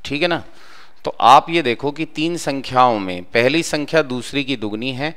ठीक है ना। तो आप ये देखो कि तीन संख्याओं में पहली संख्या दूसरी की दुगनी है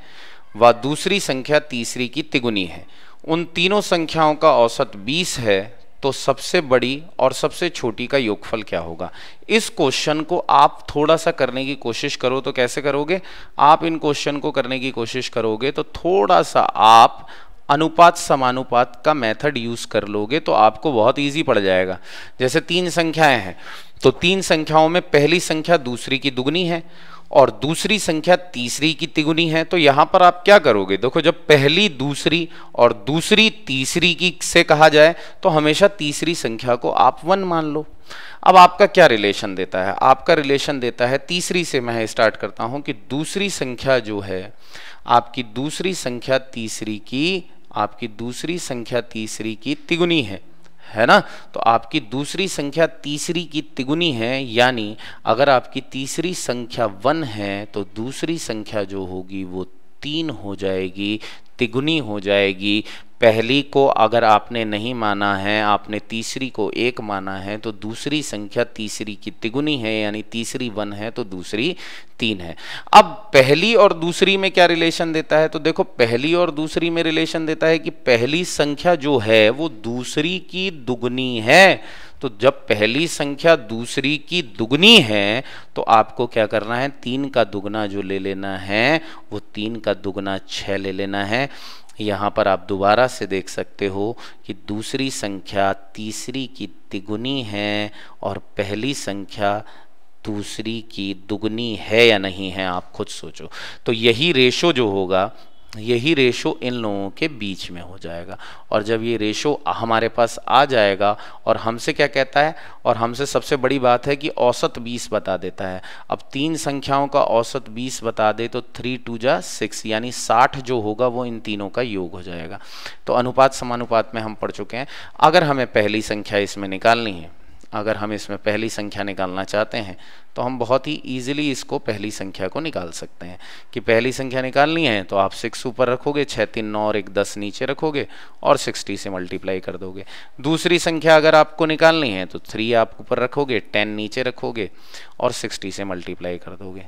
व दूसरी संख्या तीसरी की तिगुनी है। उन तीनों संख्याओं का औसत 20 है, तो सबसे बड़ी और सबसे छोटी का योगफल क्या होगा। इस क्वेश्चन को आप थोड़ा सा करने की कोशिश करो तो कैसे करोगे, आप इन क्वेश्चन को करने की कोशिश करोगे तो थोड़ा सा आप अनुपात समानुपात का मेथड यूज कर लोगे तो आपको बहुत इजी पड़ जाएगा। जैसे तीन संख्याएं हैं तो तीन संख्याओं में पहली संख्या दूसरी की दुगनी है और दूसरी संख्या तीसरी की तिगुनी है, तो यहां पर आप क्या करोगे, देखो जब पहली दूसरी और दूसरी तीसरी की से कहा जाए तो हमेशा तीसरी संख्या को आप 1 मान लो। अब आपका क्या रिलेशन देता है, आपका रिलेशन देता है तीसरी से। मैं स्टार्ट करता हूं कि दूसरी संख्या जो है आपकी दूसरी संख्या तीसरी की तिगुनी है ना। तो आपकी दूसरी संख्या तीसरी की तिगुनी है, यानी अगर आपकी तीसरी संख्या 1 है तो दूसरी संख्या जो होगी वो 3 हो जाएगी, तिगुनी हो जाएगी। पहली को अगर आपने नहीं माना है, आपने तीसरी को 1 माना है, तो दूसरी संख्या तीसरी की तिगुनी है, यानी तीसरी 1 है तो दूसरी 3 है। अब पहली और दूसरी में क्या रिलेशन देता है, तो देखो पहली और दूसरी में रिलेशन देता है कि पहली संख्या जो है वो दूसरी की दुगनी है। तो जब पहली संख्या दूसरी की दुगनी है तो आपको क्या करना है, 3 का दुगना जो ले लेना है वो 3 का दुगना 6 ले लेना है। यहाँ पर आप दोबारा से देख सकते हो कि दूसरी संख्या तीसरी की तिगुनी है और पहली संख्या दूसरी की दुगनी है या नहीं है, आप खुद सोचो। तो यही रेशो जो होगा, यही रेशो इन लोगों के बीच में हो जाएगा। और जब ये रेशो हमारे पास आ जाएगा और हमसे क्या कहता है, और हमसे सबसे बड़ी बात है कि औसत 20 बता देता है। अब तीन संख्याओं का औसत 20 बता दे तो 3 2 जा 6, यानी 60 जो होगा वो इन तीनों का योग हो जाएगा। तो अनुपात समानुपात में हम पढ़ चुके हैं। अगर हमें पहली संख्या इसमें निकालनी है, अगर हम इसमें पहली संख्या निकालना चाहते हैं तो हम बहुत ही इजीली इसको पहली संख्या को निकाल सकते हैं। कि पहली संख्या निकालनी है तो आप 6 ऊपर रखोगे, 6 3 9 और 1 10 नीचे रखोगे और 60 से मल्टीप्लाई कर दोगे। दूसरी संख्या अगर आपको निकालनी है तो 3 आप ऊपर रखोगे, 10 नीचे रखोगे और 60 से मल्टीप्लाई कर दोगे।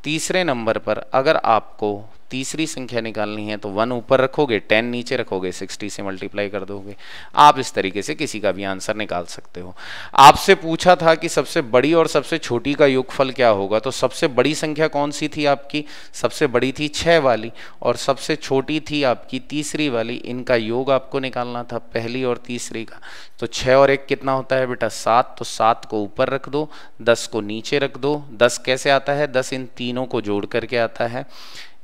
तीसरे नंबर पर अगर आपको तीसरी संख्या निकालनी है तो 1 ऊपर रखोगे, 10 नीचे रखोगे, 60 से मल्टीप्लाई कर दोगे। आप इस तरीके से किसी का भी आंसर निकाल सकते हो। आपसे पूछा था कि सबसे बड़ी और सबसे छोटी का योगफल क्या होगा, तो सबसे बड़ी संख्या कौन सी थी आपकी, सबसे बड़ी थी 6 वाली और सबसे छोटी थी आपकी तीसरी वाली। इनका योग आपको निकालना था पहली और तीसरी का। तो 6 और 1 कितना होता है बेटा, 7। तो 7 को ऊपर रख दो, 10 को नीचे रख दो। 10 कैसे आता है, 10 इन तीनों को जोड़ करके आता है,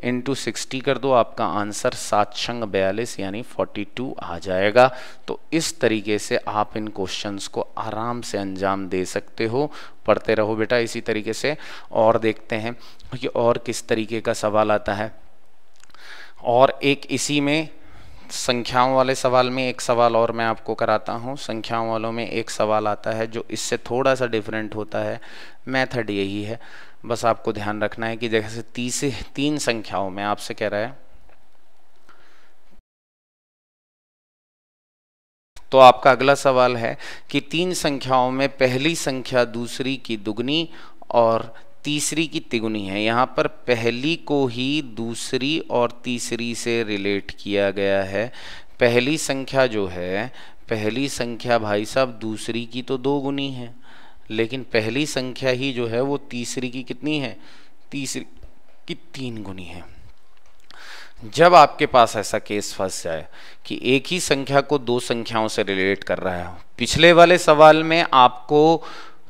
इंटू 60 कर दो, आपका आंसर 7 छंग 42 यानी 42 आ जाएगा। तो इस तरीके से आप इन क्वेश्चंस को आराम से अंजाम दे सकते हो। पढ़ते रहो बेटा इसी तरीके से। और देखते हैं कि और किस तरीके का सवाल आता है। और एक इसी में संख्याओं वाले सवाल में एक सवाल और मैं आपको कराता हूँ। संख्याओं वालों में एक सवाल आता है जो इससे थोड़ा सा डिफरेंट होता है। मेथड यही है, बस आपको ध्यान रखना है कि जैसे 3 संख्याओं में आपसे कह रहा है, तो आपका अगला सवाल है कि 3 संख्याओं में पहली संख्या दूसरी की दुगनी और तीसरी की तिगुनी है। यहाँ पर पहली को ही दूसरी और तीसरी से रिलेट किया गया है। पहली संख्या जो है, पहली संख्या भाई साहब दूसरी की तो 2 गुनी है, लेकिन पहली संख्या ही जो है वो तीसरी की कितनी है, तीसरी की 3 गुनी है। जब आपके पास ऐसा केस फंस जाए कि एक ही संख्या को 2 संख्याओं से रिलेट कर रहा है, पिछले वाले सवाल में आपको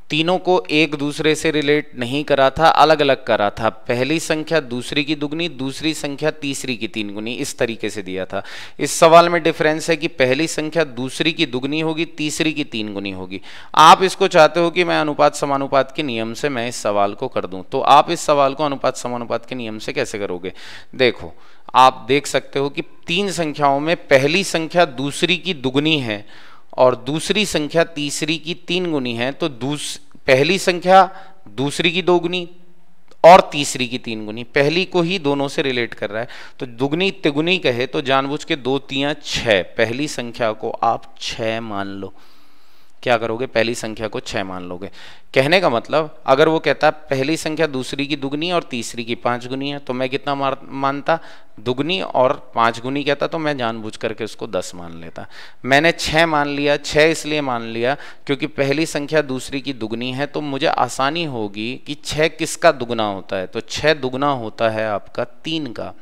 तीनों को एक दूसरे से रिलेट नहीं करा था, अलग अलग करा था। पहली संख्या दूसरी की दुगनी, दूसरी संख्या तीसरी की 3 गुनी, इस तरीके से दिया था। इस सवाल में डिफरेंस है कि पहली संख्या दूसरी की दुगनी होगी, तीसरी की 3 गुनी होगी। आप इसको चाहते हो कि मैं अनुपात समानुपात के नियम से मैं इस सवाल को कर दूं, तो आप इस सवाल को अनुपात समानुपात के नियम से कैसे करोगे। देखो आप देख सकते हो कि 3 संख्याओं में पहली संख्या दूसरी की दुगनी है और दूसरी संख्या तीसरी की 3 गुनी है। तो पहली संख्या दूसरी की 2 गुनी और तीसरी की 3 गुनी, पहली को ही दोनों से रिलेट कर रहा है। तो दुगनी तिगुनी कहे तो जानबूझ के 2 3 6, पहली संख्या को आप 6 मान लो। क्या करोगे, पहली संख्या को 6 मान लोगे। कहने का मतलब अगर वो कहता है पहली संख्या दूसरी की दुगनी और तीसरी की 5 गुनी है, तो मैं कितना मानता, दुगनी और 5 गुनी कहता तो मैं जानबूझ करके उसको 10 मान लेता। मैंने 6 मान लिया, 6 इसलिए मान लिया क्योंकि पहली संख्या दूसरी की दुगनी है, तो मुझे आसानी होगी कि 6 किसका दुगना होता है, तो 6 दुगना होता है आपका 3 का,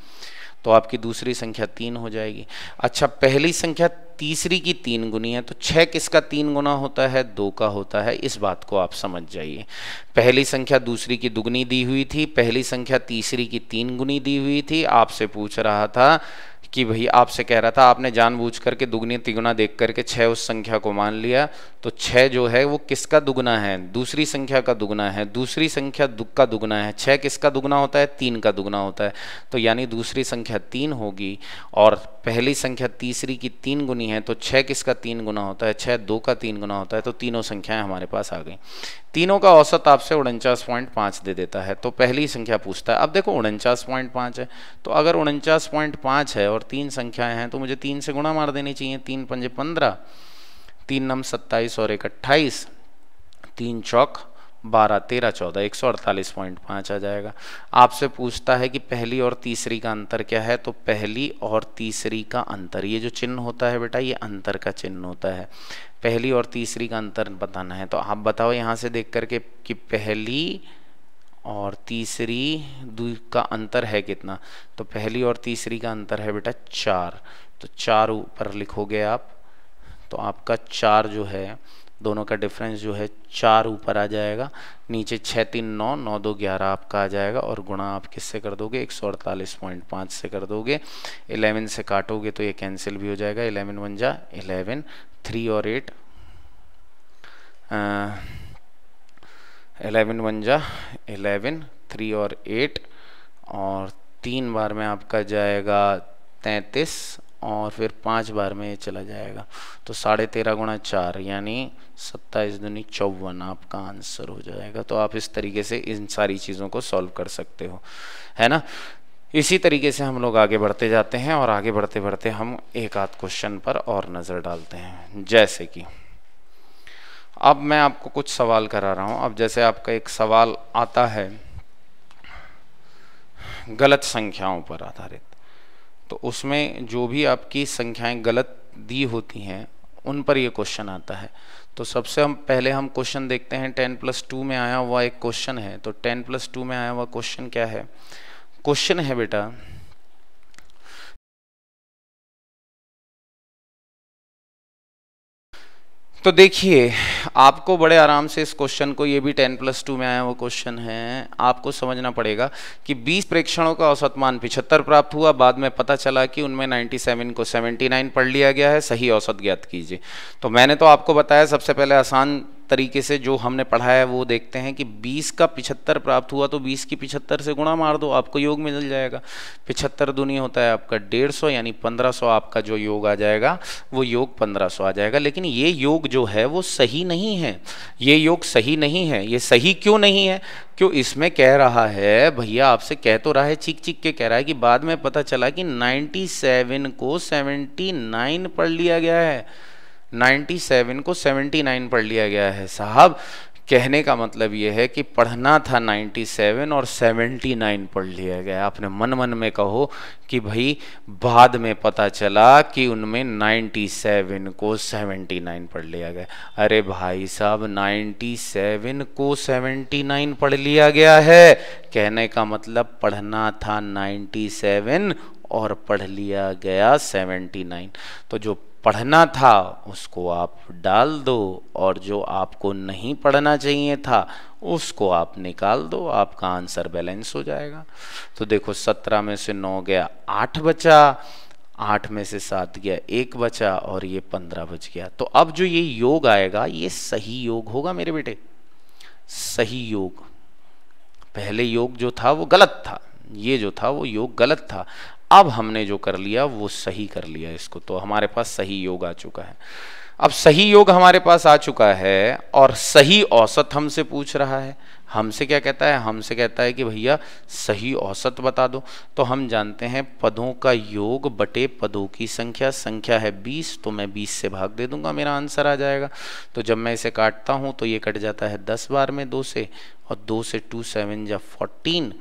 तो आपकी दूसरी संख्या 3 हो जाएगी। अच्छा, पहली संख्या तीसरी की 3 गुनी है, तो 6 किसका 3 गुना होता है, 2 का होता है। इस बात को आप समझ जाइए। पहली संख्या दूसरी की दुगनी दी हुई थी, पहली संख्या तीसरी की 3 गुनी दी हुई थी। आपसे पूछ रहा था कि भाई, आपसे कह रहा था, आपने जानबूझ करके दुगनी तिगुना देख करके 6 उस संख्या को मान लिया, तो 6 जो है वो किसका दुगना है, दूसरी संख्या का दुगना है। दूसरी संख्या का दुगना है, 6 किसका दुगना होता है, 3 का दुगना होता है, तो यानी दूसरी संख्या 3 होगी। और पहली संख्या तीसरी की 3 गुनी है, तो 6 किसका 3 गुना होता है, 6 2 का 3 गुना होता है, तो तीनों संख्याएं हमारे पास आ गई। तीनों का औसत आपसे 49.5 दे देता है। तो पहली संख्या पूछता है, अब देखो 49.5 है, तो अगर 49.5 है और 3 संख्याएं हैं, तो मुझे 3 से गुणा मार देनी चाहिए। 3 पंजे 15, 3 नम 27 और 1 28, 3 चौक 12 13 14, 148.5 आ जाएगा। आपसे पूछता है कि पहली और तीसरी का अंतर क्या है, तो पहली और तीसरी का अंतर, ये जो चिन्ह होता है बेटा, ये अंतर का चिन्ह होता है। पहली और तीसरी का अंतर बताना है, तो आप बताओ यहाँ से देख करके कि पहली और तीसरी का अंतर है कितना, तो पहली और तीसरी का अंतर है बेटा 4, तो 4 ऊपर लिखोगे आप, तो आपका 4 जो है, दोनों का डिफरेंस जो है 4 ऊपर आ जाएगा। नीचे 6 3 9, 9 2 11 आपका आ जाएगा, और गुणा आप किससे कर दोगे, 148.5 से कर दोगे। 11 से काटोगे तो ये कैंसिल भी हो जाएगा, 11 1 जा 11, 3 और 8, 11 1 जा 11, 3 और 8, और 3 बार में आपका जाएगा 33, और फिर 5 बार में ये चला जाएगा, तो 13.5 गुणा 4 यानी 27 दूनी 54 आपका आंसर हो जाएगा। तो आप इस तरीके से इन सारी चीज़ों को सॉल्व कर सकते हो, है ना। इसी तरीके से हम लोग आगे बढ़ते जाते हैं, और आगे बढ़ते बढ़ते हम एक आध क्वेश्चन पर और नज़र डालते हैं। जैसे कि अब मैं आपको कुछ सवाल करा रहा हूँ। अब जैसे आपका एक सवाल आता है गलत संख्याओं पर आधारित, तो उसमें जो भी आपकी संख्याएं गलत दी होती हैं उन पर ये क्वेश्चन आता है। तो सबसे पहले हम क्वेश्चन देखते हैं। 10+2 में आया हुआ एक क्वेश्चन है, तो 10+2 में आया हुआ क्वेश्चन क्या है, क्वेश्चन है बेटा, तो देखिए आपको बड़े आराम से इस क्वेश्चन को, ये भी 10+2 में आया वो क्वेश्चन है, आपको समझना पड़ेगा कि 20 प्रेक्षणों का औसत मान 75 प्राप्त हुआ। बाद में पता चला कि उनमें 97 को 79 पढ़ लिया गया है, सही औसत ज्ञात कीजिए। तो मैंने तो आपको बताया, सबसे पहले आसान तरीके से जो हमने पढ़ा है वो देखते हैं कि 20 का 75 प्राप्त हुआ, तो 20 की 75 से गुणा मार दो, आपको योग मिल जाएगा। 75 दूनी होता है आपका 150, यानी 1500 आपका जो योग आ जाएगा वो योग 1500 आ जाएगा। लेकिन ये योग जो है वो सही नहीं है, ये योग सही नहीं है। ये सही क्यों नहीं है, क्यों, इसमें कह रहा है भैया, आपसे कह तो रहा है, चीख चीख के कह रहा है कि बाद में पता चला कि 97 को 79 पढ़ लिया गया है, 97 को 79 पढ़ लिया गया है। साहब कहने का मतलब ये है कि पढ़ना था 97 और 79 पढ़ लिया गया। आपने मन मन में कहो कि भाई बाद में पता चला कि उनमें 97 को 79 पढ़ लिया गया। अरे भाई साहब 97 को 79 पढ़ लिया गया है, कहने का मतलब पढ़ना था 97 और पढ़ लिया गया 79। तो जो पढ़ना था उसको आप डाल दो, और जो आपको नहीं पढ़ना चाहिए था उसको आप निकाल दो, आपका आंसर बैलेंस हो जाएगा। तो देखो 17 में से 9 गया 8 बचा, 8 में से 7 गया 1 बचा, और ये 15 बच गया। तो अब जो ये योग आएगा ये सही योग होगा मेरे बेटे, सही योग। पहले योग जो था वो गलत था, ये जो था वो योग गलत था। अब हमने जो कर लिया वो सही कर लिया इसको, तो हमारे पास सही योग आ चुका है। अब सही योग हमारे पास आ चुका है और सही औसत हमसे पूछ रहा है। हमसे क्या कहता है? हमसे कहता है कि भैया सही औसत बता दो। तो हम जानते हैं पदों का योग बटे पदों की संख्या, संख्या है 20, तो मैं 20 से भाग दे दूंगा, मेरा आंसर आ जाएगा। तो जब मैं इसे काटता हूं तो ये कट जाता है 10 बार में 2 से, और 2 से 2 7 जा 14,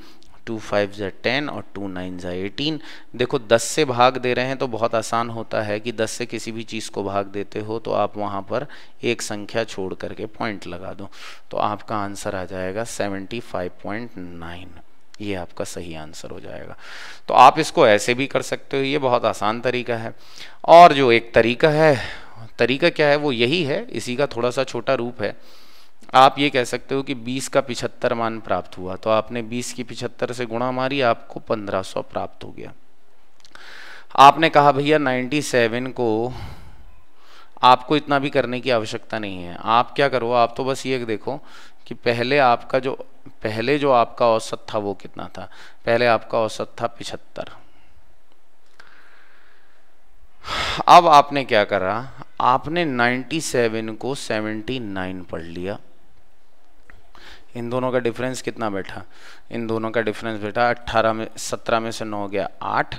2 5 जा 10 और 2 9 जा 18। देखो 10 से भाग दे रहे हैं तो बहुत आसान होता है कि 10 से किसी भी चीज़ को भाग देते हो तो आप वहाँ पर एक संख्या छोड़ करके पॉइंट लगा दो, तो आपका आंसर आ जाएगा 75.9। ये आपका सही आंसर हो जाएगा। तो आप इसको ऐसे भी कर सकते हो, ये बहुत आसान तरीका है। और जो एक तरीका है, तरीका क्या है वो यही है, इसी का थोड़ा सा छोटा रूप है। आप ये कह सकते हो कि 20 का 75 मान प्राप्त हुआ, तो आपने 20 की 75 से गुणा मारी, आपको 1500 प्राप्त हो गया। आपने कहा भैया 97 को, आपको इतना भी करने की आवश्यकता नहीं है। आप क्या करो, आप तो बस ये देखो कि पहले जो आपका औसत था वो कितना था। पहले आपका औसत था 75। अब आपने क्या करा, आपने 97 को 79 पढ़ लिया। इन दोनों का डिफरेंस कितना बैठा? इन दोनों का डिफरेंस बैठा 18 में, 17 में से 9 गया 8,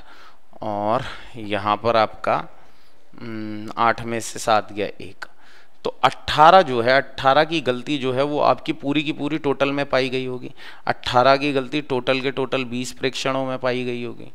और यहाँ पर आपका 8 में से 7 गया 1। तो 18 जो है, 18 की गलती जो है वो आपकी पूरी की पूरी टोटल में पाई गई होगी। 18 की गलती टोटल के टोटल 20 प्रेक्षणों में पाई गई होगी।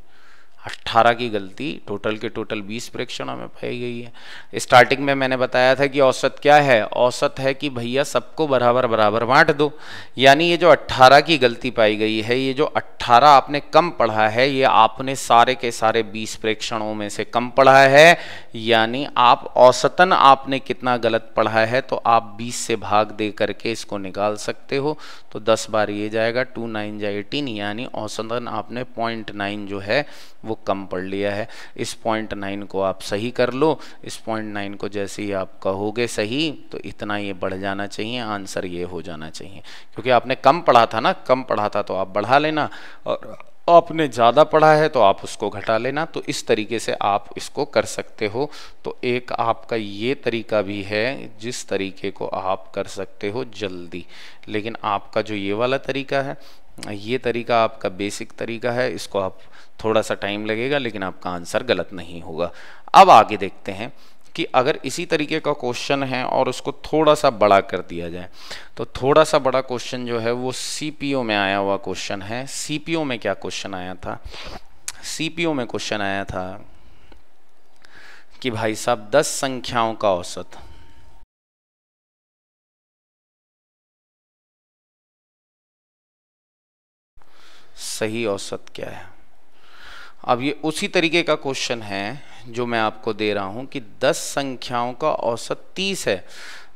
18 की गलती टोटल के टोटल 20 प्रेक्षणों में पाई गई है। स्टार्टिंग में मैंने बताया था कि औसत क्या है? औसत है कि भैया सबको बराबर बराबर बांट दो। यानी ये जो 18 की गलती पाई गई है, ये जो 18 आपने कम पढ़ा है, ये आपने सारे के सारे 20 प्रेक्षणों में से कम पढ़ा है। यानी आप औसतन आपने कितना गलत पढ़ा है, तो आप 20 से भाग दे करके इसको निकाल सकते हो। तो 10 बार ये जाएगा, 2 9 जा 18, यानी औसतन आपने 0.9 जो है वो कम पढ़ लिया है। इस 0.9 को आप सही कर लो। इस 0.9 को जैसे ही आप कहोगे सही, तो इतना ये बढ़ जाना चाहिए, आंसर ये हो जाना चाहिए। क्योंकि आपने कम पढ़ा था ना, कम पढ़ा था तो आप बढ़ा लेना, और आपने ज़्यादा पढ़ा है तो आप उसको घटा लेना। तो इस तरीके से आप इसको कर सकते हो। तो एक आपका ये तरीका भी है जिस तरीके को आप कर सकते हो जल्दी। लेकिन आपका जो ये वाला तरीका है, ये तरीका आपका बेसिक तरीका है, इसको आप थोड़ा सा टाइम लगेगा लेकिन आपका आंसर गलत नहीं होगा। अब आगे देखते हैं कि अगर इसी तरीके का क्वेश्चन है और उसको थोड़ा सा बड़ा कर दिया जाए, तो थोड़ा सा बड़ा क्वेश्चन जो है वो सीपीओ में आया हुआ क्वेश्चन है। सीपीओ में क्या क्वेश्चन आया था? सीपीओ में क्वेश्चन आया था कि भाई साहब 10 संख्याओं का औसत, सही औसत क्या है? अब ये उसी तरीके का क्वेश्चन है जो मैं आपको दे रहा हूं कि 10 संख्याओं का औसत 30 है।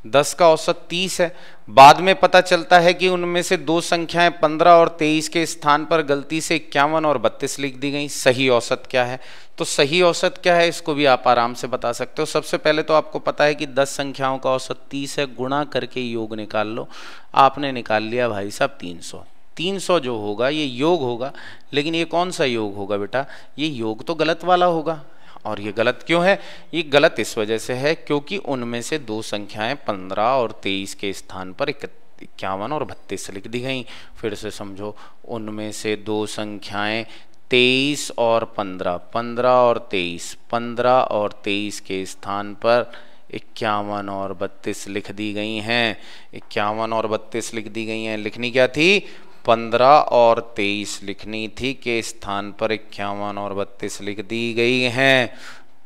10 का औसत 30 है। बाद में पता चलता है कि उनमें से 2 संख्याएं 15 और 23 के स्थान पर गलती से 51 और 32 लिख दी गई। सही औसत क्या है? तो सही औसत क्या है, इसको भी आप आराम से बता सकते हो। सबसे पहले तो आपको पता है कि 10 संख्याओं का औसत 30 है, गुणा करके योग निकाल लो। आपने निकाल लिया भाई साहब 300। 300 जो होगा ये योग होगा, लेकिन ये कौन सा योग होगा बेटा? ये योग तो गलत वाला होगा। और ये गलत क्यों है? ये गलत इस वजह से है क्योंकि उनमें से 2 संख्याएं 15 और 23 के स्थान पर 51 और 32 लिख दी गई। फिर से समझो, उनमें से 2 संख्याएं 23 और 15, 15 और 23, 15 और 23 के स्थान पर 51 और 32 लिख दी गई हैं। 51 और 32 लिख दी गई हैं। लिखनी क्या थी? 15 और 23 लिखनी थी, के स्थान पर 51 और 32 लिख दी गई हैं।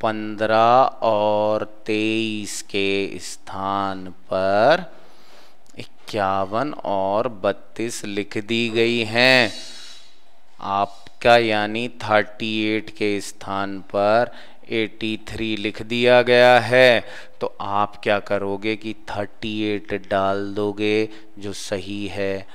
15 और 23 के स्थान पर 51 और 32 लिख दी गई हैं। आपका यानी 38 के स्थान पर 83 लिख दिया गया है। तो आप क्या करोगे कि 38 डाल दोगे, जो सही है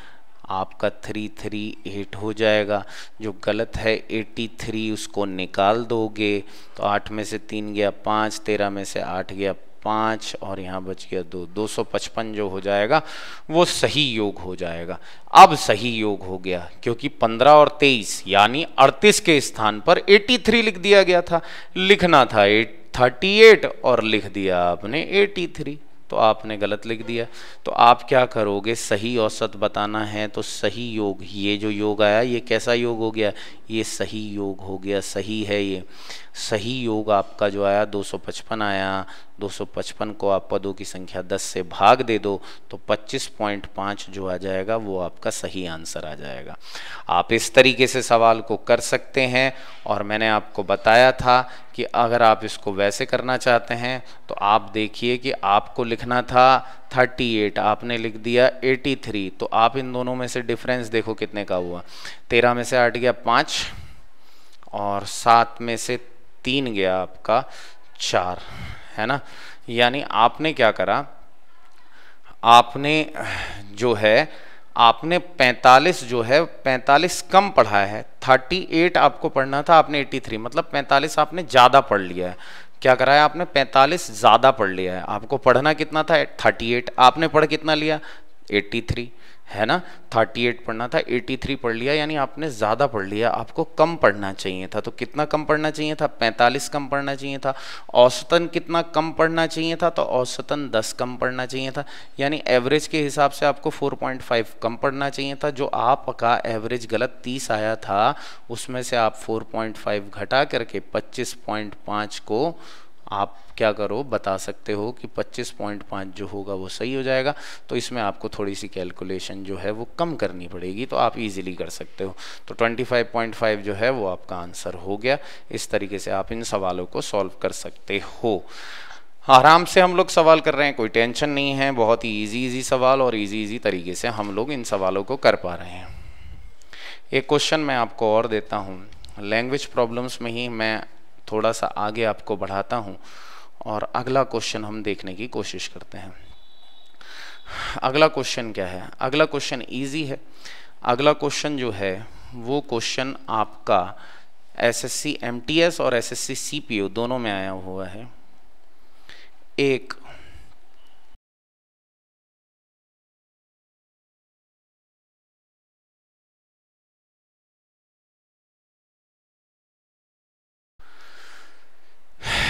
आपका 338 हो जाएगा। जो गलत है 83 उसको निकाल दोगे, तो 8 में से 3 गया 5, 13 में से 8 गया 5, और यहाँ बच गया 2, 255 जो हो जाएगा वो सही योग हो जाएगा। अब सही योग हो गया क्योंकि 15 और 23 यानी 38 के स्थान पर 83 लिख दिया गया था। लिखना था 38 और लिख दिया आपने 83, तो आपने गलत लिख दिया। तो आप क्या करोगे, सही औसत बताना है तो सही योग, ये जो योग आया ये कैसा योग हो गया, ये सही योग हो गया, सही है ये सही योग आपका जो आया 255 आया। 255 को आप पदों की संख्या 10 से भाग दे दो तो 25.5 जो आ जाएगा वो आपका सही आंसर आ जाएगा। आप इस तरीके से सवाल को कर सकते हैं और मैंने आपको बताया था कि अगर आप इसको वैसे करना चाहते हैं तो आप देखिए कि आपको लिखना था 38, आपने लिख दिया 83, तो आप इन दोनों में से डिफरेंस देखो कितने का हुआ। 13 में से 8 गया 5 और 7 में से 3 गया आपका 4, है ना। यानी आपने क्या करा, आपने जो है आपने 45 जो है 45 कम पढ़ा है। 38 आपको पढ़ना था, आपने 83, मतलब 45 आपने ज़्यादा पढ़ लिया है। क्या करा है आपने, 45 ज़्यादा पढ़ लिया है। आपको पढ़ना कितना था 38, आपने पढ़ कितना लिया 83, है ना। 38 पढ़ना था 83 पढ़ लिया, यानी आपने ज़्यादा पढ़ लिया। आपको कम पढ़ना चाहिए था, तो कितना कम पढ़ना चाहिए था, 45 कम पढ़ना चाहिए था। औसतन कितना कम पढ़ना चाहिए था, तो औसतन 10 कम पढ़ना चाहिए था। यानी एवरेज के हिसाब से आपको 4.5 कम पढ़ना चाहिए था। जो आपका एवरेज गलत 30 आया था उसमें से आप 4.5 घटा करके 25.5 को आप क्या करो बता सकते हो कि 25.5 जो होगा वो सही हो जाएगा। तो इसमें आपको थोड़ी सी कैलकुलेशन जो है वो कम करनी पड़ेगी, तो आप इजीली कर सकते हो। तो 25.5 जो है वो आपका आंसर हो गया। इस तरीके से आप इन सवालों को सॉल्व कर सकते हो। आराम से हम लोग सवाल कर रहे हैं, कोई टेंशन नहीं है, बहुत ही इजी सवाल और इजी तरीके से हम लोग इन सवालों को कर पा रहे हैं। एक क्वेश्चन मैं आपको और देता हूँ, लैंग्वेज प्रॉब्लम्स में ही मैं थोड़ा सा आगे आपको बढ़ाता हूँ और अगला क्वेश्चन हम देखने की कोशिश करते हैं। अगला क्वेश्चन क्या है, अगला क्वेश्चन इजी है। अगला क्वेश्चन जो है वो क्वेश्चन आपका एसएससी एमटीएस और एसएससी सीपीओ दोनों में आया हुआ है। एक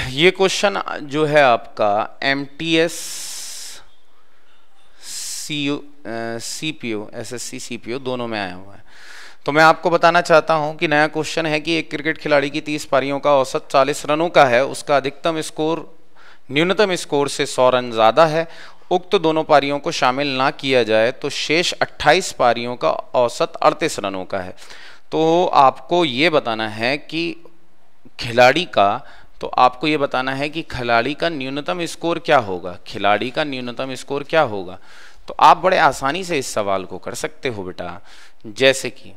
ये क्वेश्चन जो है आपका एमटीएस सीपीओ एसएससी सीपीओ दोनों में आया हुआ है। तो मैं आपको बताना चाहता हूं कि नया क्वेश्चन है कि एक क्रिकेट खिलाड़ी की 30 पारियों का औसत 40 रनों का है, उसका अधिकतम स्कोर न्यूनतम स्कोर से 100 रन ज़्यादा है। उक्त दोनों पारियों को शामिल ना किया जाए तो शेष 28 पारियों का औसत 38 रनों का है। तो आपको ये बताना है कि खिलाड़ी का तो आपको ये बताना है कि खिलाड़ी का न्यूनतम स्कोर क्या होगा, खिलाड़ी का न्यूनतम स्कोर क्या होगा। तो आप बड़े आसानी से इस सवाल को कर सकते हो बेटा। जैसे कि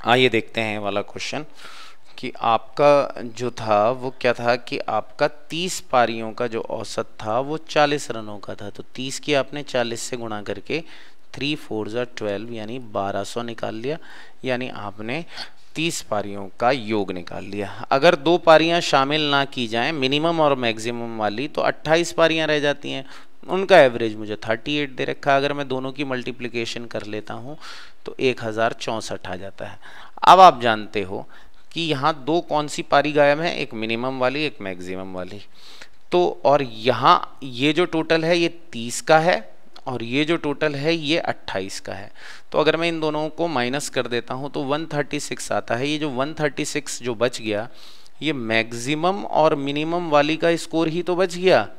आइए देखते हैं वाला क्वेश्चन कि आपका जो था वो क्या था कि आपका 30 पारियों का जो औसत था वो 40 रनों का था। तो 30 की आपने 40 से गुणा करके 3 4 12 यानी 1200 निकाल लिया, यानी आपने 30 पारियों का योग निकाल लिया। अगर दो पारियां शामिल ना की जाएं मिनिमम और मैक्सिमम वाली तो 28 पारियां रह जाती हैं। उनका एवरेज मुझे 38 दे रखा है। अगर मैं दोनों की मल्टीप्लिकेशन कर लेता हूं तो 1064 आ जाता है। अब आप जानते हो कि यहाँ दो कौन सी पारी गायब है, एक मिनिमम वाली एक मैक्सिमम वाली। तो और यहाँ ये जो टोटल है ये 30 का है और ये जो टोटल है ये 28 का है। तो अगर मैं इन दोनों को माइनस कर देता हूँ तो 136 आता है। ये जो 136 जो बच गया ये मैक्सिमम और मिनिमम वाली का स्कोर ही तो बच गया।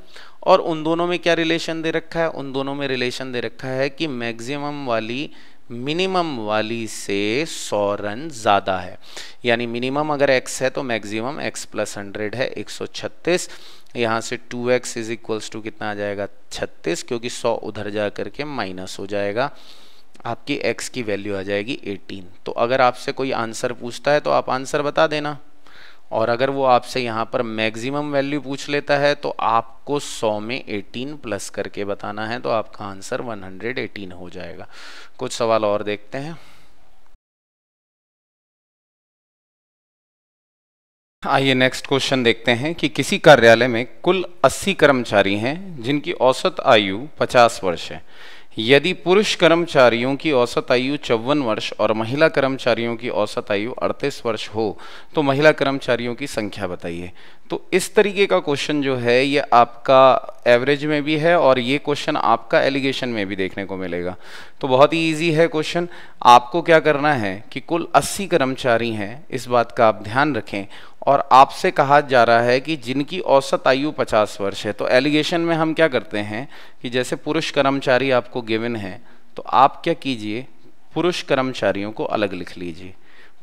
और उन दोनों में क्या रिलेशन दे रखा है, उन दोनों में रिलेशन दे रखा है कि मैक्सिमम वाली मिनिमम वाली से 100 रन ज़्यादा है। यानी मिनिमम अगर x है तो मैक्सिमम x + 100 है 136। यहाँ से 2x इज इक्वल्स टू कितना आ जाएगा 36, क्योंकि 100 उधर जा करके माइनस हो जाएगा, आपकी x की वैल्यू आ जाएगी 18। तो अगर आपसे कोई आंसर पूछता है तो आप आंसर बता देना, और अगर वो आपसे यहाँ पर मैक्सिमम वैल्यू पूछ लेता है तो आपको 100 में 18 प्लस करके बताना है, तो आपका आंसर 118 हो जाएगा। कुछ सवाल और देखते हैं। आइए नेक्स्ट क्वेश्चन देखते हैं कि किसी कार्यालय में कुल 80 कर्मचारी हैं जिनकी औसत आयु 50 वर्ष है। यदि पुरुष कर्मचारियों की औसत आयु 54 वर्ष और महिला कर्मचारियों की औसत आयु 38 वर्ष हो तो महिला कर्मचारियों की संख्या बताइए। तो इस तरीके का क्वेश्चन जो है ये आपका एवरेज में भी है और ये क्वेश्चन आपका एलिगेशन में भी देखने को मिलेगा। तो बहुत ही इजी है क्वेश्चन। आपको क्या करना है कि कुल 80 कर्मचारी हैं, इस बात का आप ध्यान रखें। और आपसे कहा जा रहा है कि जिनकी औसत आयु 50 वर्ष है। तो एलिगेशन में हम क्या करते हैं कि जैसे पुरुष कर्मचारी आपको गिवन है तो आप क्या कीजिए, पुरुष कर्मचारियों को अलग लिख लीजिए।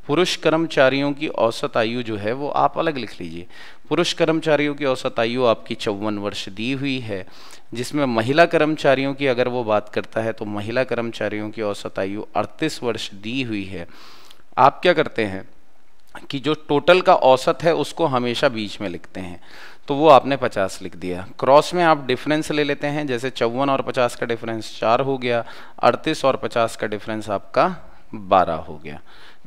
पुरुष कर्मचारियों की औसत आयु जो है वो आप अलग लिख लीजिए। पुरुष कर्मचारियों की औसत आयु आपकी 54 वर्ष दी हुई है, जिसमें महिला कर्मचारियों की अगर वो बात करता है तो महिला कर्मचारियों की औसत आयु 38 वर्ष दी हुई है। आप क्या करते हैं कि जो टोटल का औसत है उसको हमेशा बीच में लिखते हैं। तो वो आपने 50 लिख दिया। क्रॉस में आप डिफरेंस ले लेते हैं, जैसे 54 और 50 का डिफरेंस 4 हो गया, 38 और 50 का डिफरेंस आपका 12 हो गया।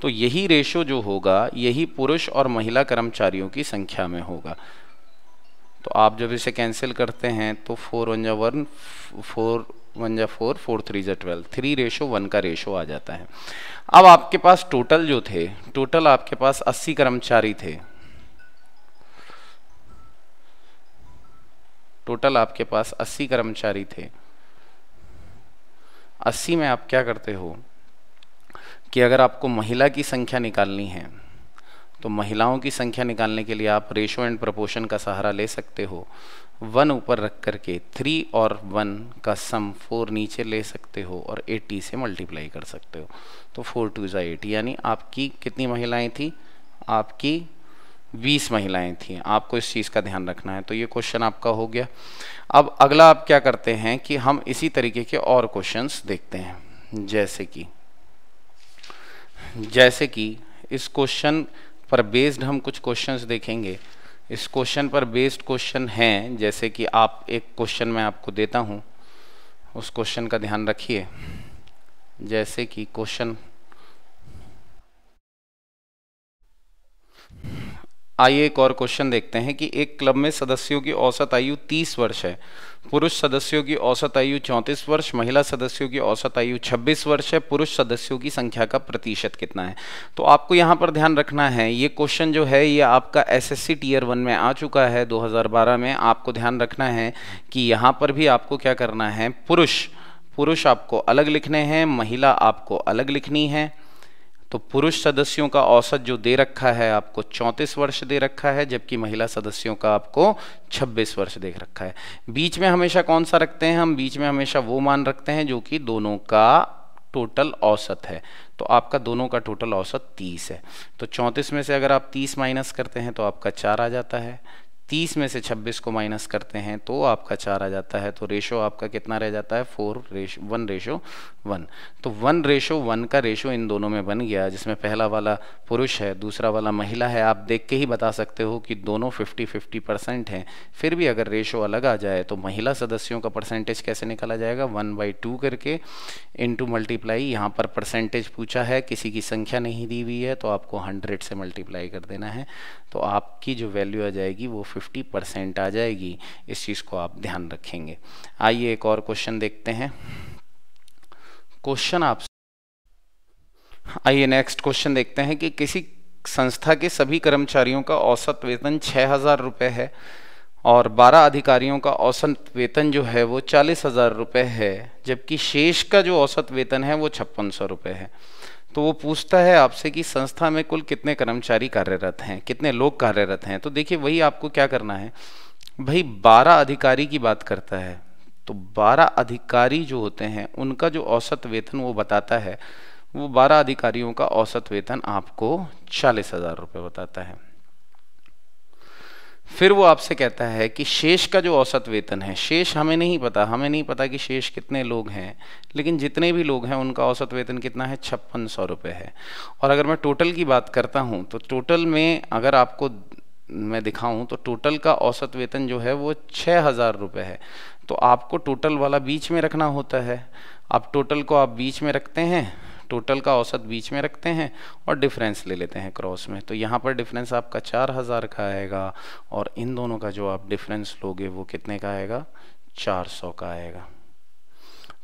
तो यही रेशो जो होगा यही पुरुष और महिला कर्मचारियों की संख्या में होगा। तो आप जब इसे कैंसिल करते हैं तो 4 1 जा 1, 4 1 जा 4, 4 3 जा 12, 3:1 का रेशो आ जाता है। अब आपके पास टोटल जो थे, टोटल आपके पास 80 कर्मचारी थे। टोटल आपके पास 80 कर्मचारी थे। 80 में आप क्या करते हो कि अगर आपको महिला की संख्या निकालनी है तो महिलाओं की संख्या निकालने के लिए आप रेशो एंड प्रोपोर्शन का सहारा ले सकते हो। 1 ऊपर रख करके 3 और 1 का सम 4 नीचे ले सकते हो और 80 से मल्टीप्लाई कर सकते हो। तो 4 2 जा 80, यानी आपकी कितनी महिलाएं थी? आपकी 20 महिलाएं थी। आपको इस चीज़ का ध्यान रखना है। तो ये क्वेश्चन आपका हो गया। अब अगला आप क्या करते हैं कि हम इसी तरीके के और क्वेश्चंस देखते हैं। जैसे कि इस क्वेश्चन पर बेस्ड हम कुछ क्वेश्चंस देखेंगे। इस क्वेश्चन पर बेस्ड क्वेश्चन हैं, जैसे कि आप एक क्वेश्चन मैं आपको देता हूं, उस क्वेश्चन का ध्यान रखिए। जैसे कि क्वेश्चन, आइए एक और क्वेश्चन देखते हैं कि एक क्लब में सदस्यों की औसत आयु 30 वर्ष है। पुरुष सदस्यों की औसत आयु 34 वर्ष, महिला सदस्यों की औसत आयु 26 वर्ष है। पुरुष सदस्यों की संख्या का प्रतिशत कितना है? तो आपको यहाँ पर ध्यान रखना है, ये क्वेश्चन जो है ये आपका एसएससी टियर 1 में आ चुका है 2012 में। आपको ध्यान रखना है कि यहाँ पर भी आपको क्या करना है, पुरुष आपको अलग लिखने हैं, महिला आपको अलग लिखनी है। तो पुरुष सदस्यों का औसत जो दे रखा है आपको 34 वर्ष दे रखा है, जबकि महिला सदस्यों का आपको 26 वर्ष दे रखा है। बीच में हमेशा कौन सा रखते हैं हम? बीच में हमेशा वो मान रखते हैं जो कि दोनों का टोटल औसत है। तो आपका दोनों का टोटल औसत 30 है। तो 34 में से अगर आप 30 माइनस करते हैं तो आपका 4 आ जाता है। 30 में से 26 को माइनस करते हैं तो आपका 4 आ जाता है। तो रेशो आपका कितना रह जाता है? 1:1। तो 1:1 का रेशो इन दोनों में बन गया, जिसमें पहला वाला पुरुष है, दूसरा वाला महिला है। आप देख के ही बता सकते हो कि दोनों 50-50% हैं। फिर भी अगर रेशो अलग आ जाए तो महिला सदस्यों का परसेंटेज कैसे निकाला जाएगा? 1/2 करके इंटू मल्टीप्लाई। यहाँ पर परसेंटेज पूछा है, किसी की संख्या नहीं दी हुई है, तो आपको 100 से मल्टीप्लाई कर देना है। तो आपकी जो वैल्यू आ जाएगी वो 50% आ जाएगी। इस चीज़ को आप ध्यान रखेंगे। आइए एक और क्वेश्चन देखते हैं। आइए नेक्स्ट क्वेश्चन देखते हैं कि किसी संस्था के सभी कर्मचारियों का औसत वेतन 6,000 रुपये है और 12 अधिकारियों का औसत वेतन जो है वो 40,000 रुपये है, जबकि शेष का जो औसत वेतन है वो 5600 रुपये है। तो वो पूछता है आपसे कि संस्था में कुल कितने कर्मचारी कार्यरत हैं, कितने लोग कार्यरत हैं। तो देखिए वही आपको क्या करना है भाई, 12 अधिकारी की बात करता है। तो 12 अधिकारी जो होते हैं उनका जो औसत वेतन वो बताता है, वो 12 अधिकारियों का औसत वेतन आपको 40,000 रुपये बताता है। फिर वो आपसे कहता है कि शेष का जो औसत वेतन है, शेष हमें नहीं पता कि शेष कितने लोग हैं, लेकिन जितने भी लोग हैं उनका औसत वेतन कितना है? 5600 रुपये है। और अगर मैं टोटल की बात करता हूँ तो टोटल में अगर आपको मैं दिखाऊं तो टोटल का औसत वेतन जो है वो 6,000 रुपये है। तो आपको टोटल वाला बीच में रखना होता है। आप टोटल को आप बीच में रखते हैं, टोटल का औसत बीच में रखते हैं और डिफरेंस ले लेते हैं क्रॉस में। तो यहाँ पर डिफरेंस आपका 4000 का आएगा और इन दोनों का जो आप डिफरेंस लोगे वो कितने का आएगा? 400 का आएगा।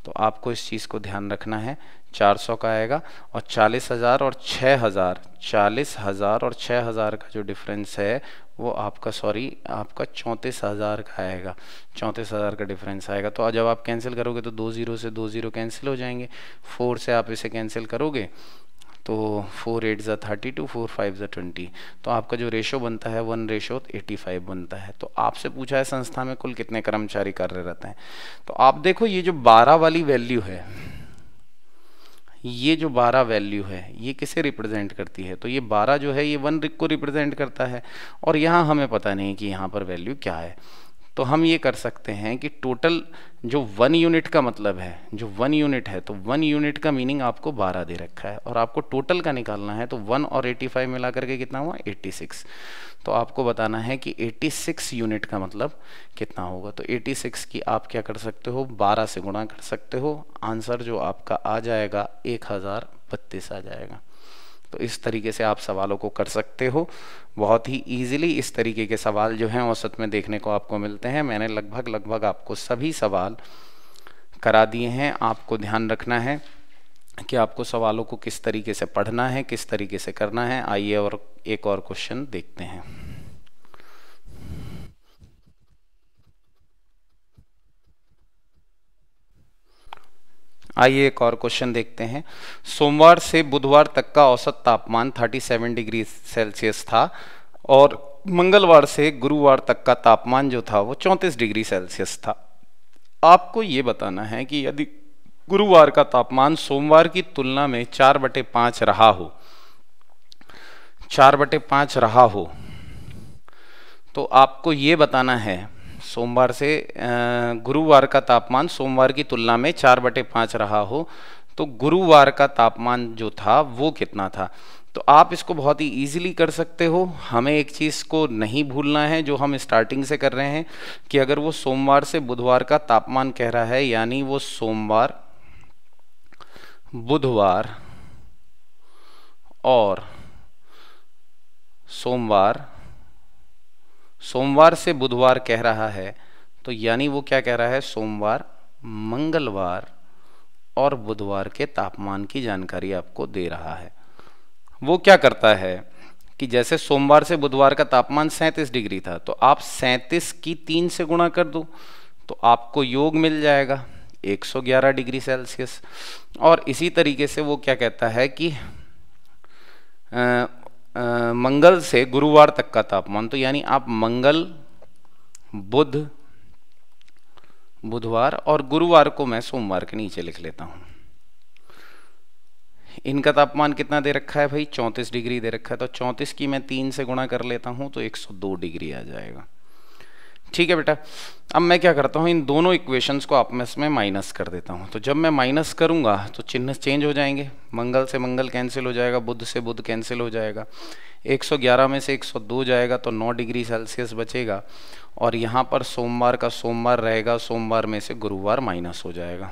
तो आपको इस चीज़ को ध्यान रखना है, 400 का आएगा। और 40,000 और 6,000, 40,000 और 6,000 का जो डिफरेंस है वो आपका आपका 34,000 का आएगा, 34,000 का डिफरेंस आएगा। तो जब आप कैंसिल करोगे तो 2 0 से 2 0 कैंसिल हो जाएंगे, 4 से आप इसे कैंसिल करोगे तो 4 8 ज़ा 32, 4 5 ज़ा 20, तो आपका जो रेशो बनता है 1:85 बनता है। तो आपसे पूछा है संस्था में कुल कितने कर्मचारी कार्य रहते हैं। तो आप देखो ये जो 12 वाली वैल्यू है, ये जो 12 वैल्यू है ये किसे रिप्रेजेंट करती है, तो ये 12 जो है ये 1 को रिप्रेजेंट करता है। और यहाँ हमें पता नहीं कि यहाँ पर वैल्यू क्या है, तो हम ये कर सकते हैं कि टोटल जो 1 यूनिट का मतलब है, जो 1 यूनिट है, तो 1 यूनिट का मीनिंग आपको 12 दे रखा है और आपको टोटल का निकालना है। तो 1 और 85 मिला करके कितना हुआ, 86। तो आपको बताना है कि 86 यूनिट का मतलब कितना होगा। तो 86 की आप क्या कर सकते हो, 12 से गुणा कर सकते हो, आंसर जो आपका आ जाएगा 1032 आ जाएगा। तो इस तरीके से आप सवालों को कर सकते हो बहुत ही इजीली। इस तरीके के सवाल जो हैं औसत में देखने को आपको मिलते हैं। मैंने लगभग आपको सभी सवाल करा दिए हैं। आपको ध्यान रखना है कि आपको सवालों को किस तरीके से पढ़ना है, किस तरीके से करना है। आइए और एक और क्वेश्चन देखते हैं। आइए एक और क्वेश्चन देखते हैं। सोमवार से बुधवार तक का औसत तापमान 37 डिग्री सेल्सियस था और मंगलवार से गुरुवार तक का तापमान जो था वो 34 डिग्री सेल्सियस था। आपको ये बताना है कि यदि गुरुवार का तापमान सोमवार की तुलना में 4/5 रहा हो, 4/5 रहा हो, तो आपको ये बताना है सोमवार से गुरुवार का तापमान सोमवार की तुलना में 4/5 रहा हो तो गुरुवार का तापमान जो था वो कितना था। तो आप इसको बहुत ही इजीली कर सकते हो। हमें एक चीज़ को नहीं भूलना है जो हम स्टार्टिंग से कर रहे हैं कि अगर वो सोमवार से बुधवार का तापमान कह रहा है, यानी वो सोमवार, बुधवार और सोमवार से बुधवार कह रहा है, तो यानी वो क्या कह रहा है, सोमवार, मंगलवार और बुधवार के तापमान की जानकारी आपको दे रहा है। वो क्या करता है कि जैसे सोमवार से बुधवार का तापमान 37 डिग्री था, तो आप 37 की 3 से गुणा कर दो तो आपको योग मिल जाएगा 111 डिग्री सेल्सियस। और इसी तरीके से वो क्या कहता है कि मंगल से गुरुवार तक का तापमान, तो यानी आप मंगल, बुध, बुधवार और गुरुवार को मैं सोमवार के नीचे लिख लेता हूं। इनका तापमान कितना दे रखा है भाई, 34 डिग्री दे रखा है, तो 34 की मैं 3 से गुणा कर लेता हूं तो 102 डिग्री आ जाएगा। ठीक है बेटा, अब मैं क्या करता हूँ, इन दोनों इक्वेशंस को आपस में माइनस कर देता हूँ। तो जब मैं माइनस करूँगा तो चिन्ह चेंज हो जाएंगे, मंगल से मंगल कैंसिल हो जाएगा, बुध से बुध कैंसिल हो जाएगा, 111 में से 102 जाएगा तो 9 डिग्री सेल्सियस बचेगा। और यहाँ पर सोमवार का सोमवार रहेगा, सोमवार में से गुरुवार माइनस हो जाएगा।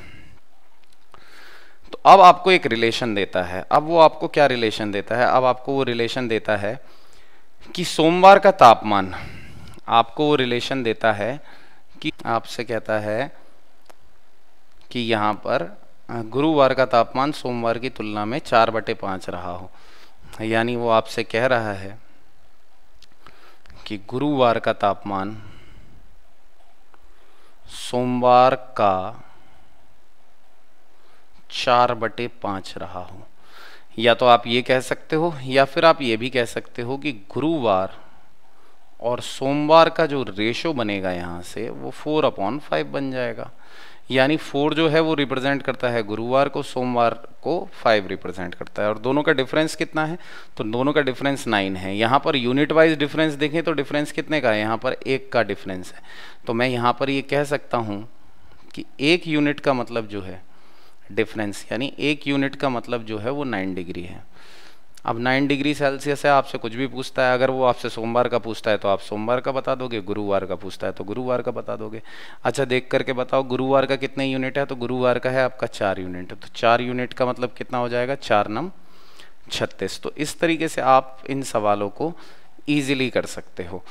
तो अब आपको एक रिलेशन देता है। अब वो आपको क्या रिलेशन देता है, अब आपको वो रिलेशन देता है कि सोमवार का तापमान, आपको वो रिलेशन देता है कि आपसे कहता है कि यहाँ पर गुरुवार का तापमान सोमवार की तुलना में 4/5 रहा हो, यानी वो आपसे कह रहा है कि गुरुवार का तापमान सोमवार का 4/5 रहा हो। या तो आप ये कह सकते हो या फिर आप ये भी कह सकते हो कि गुरुवार और सोमवार का जो रेशो बनेगा यहाँ से वो 4/5 बन जाएगा। यानी 4 जो है वो रिप्रेजेंट करता है गुरुवार को, सोमवार को 5 रिप्रेजेंट करता है। और दोनों का डिफरेंस कितना है, तो दोनों का डिफरेंस 9 है। यहाँ पर यूनिट वाइज डिफरेंस देखें तो डिफरेंस कितने का है, यहाँ पर 1 का डिफरेंस है। तो मैं यहाँ पर ये कह सकता हूँ कि 1 यूनिट का मतलब जो है डिफरेंस, यानी 1 यूनिट का मतलब जो है वो 9 डिग्री है। अब 9 डिग्री सेल्सियस है, आपसे कुछ भी पूछता है, अगर वो आपसे सोमवार का पूछता है तो आप सोमवार का बता दोगे, गुरुवार का पूछता है तो गुरुवार का बता दोगे। अच्छा देख करके बताओ गुरुवार का कितने यूनिट है, तो गुरुवार का है आपका 4 यूनिट। तो 4 यूनिट का मतलब कितना हो जाएगा, 4 9 36। तो इस तरीके से आप इन सवालों को ईजिली कर सकते हो।